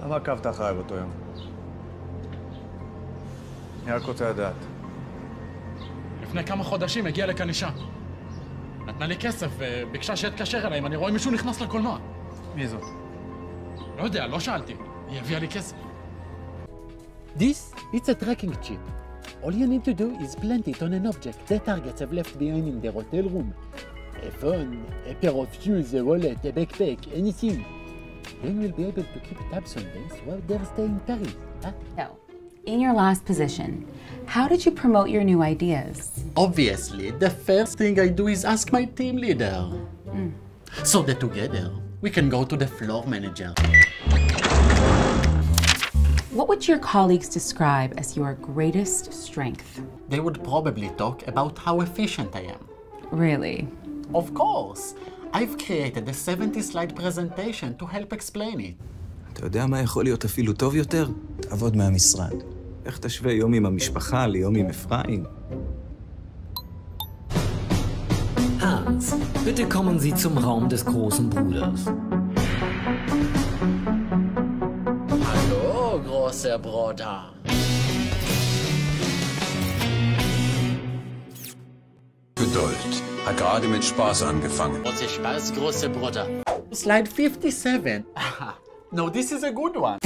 למה עקבת אחריי באותו יום? אני רק רוצה לדעת. לפני כמה חודשים הגיעה לכאן אישה. נתנה לי כסף וביקשה שאתקשר אליי אם אני רואה מישהו נכנס לקולנוע. מי זאת? לא יודע, לא שאלתי. היא הביאה לי כסף. This is a tracking chip. All you need to do is plant it on an object the targets have left behind in their hotel room. A phone, a pair of shoes, a wallet, a backpack, anything. Then you'll be able to keep tabs on them while they're staying in Paris. Huh? So, in your last position, how did you promote your new ideas? Obviously, the first thing I do is ask my team leader. So that together, we can go to the floor manager. What would your colleagues describe as your greatest strength? They would probably talk about how efficient I am. Really? Of course. I've created a 70-slide presentation to help explain it. אתה יודע מה יכול להיות אפילו טוב יותר? תעבוד מהמשרד. איך תשווה יום עם המשפחה ליום עם אפרים? Hans, bitte kommen Sie zum Raum des großen Bruders. Hallo, großer Bruder. Geduld. Hat gerade mit Spaß angefangen. Großer Spaß, großer Bruder. Slide 57. No, this is a good one.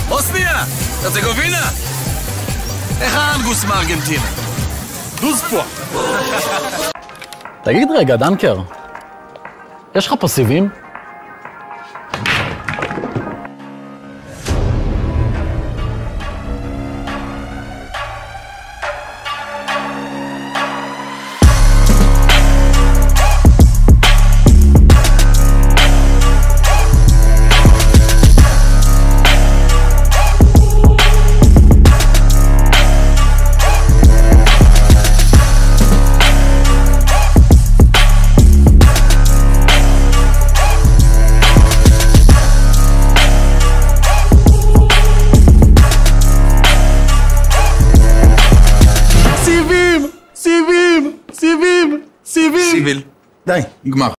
בוסניה! הרצגובינה! איך האנגוס מארגנטינה? דוז פה! תגיד רגע, דנקר, יש לך פה סיבים? סיביל. די, נגמר.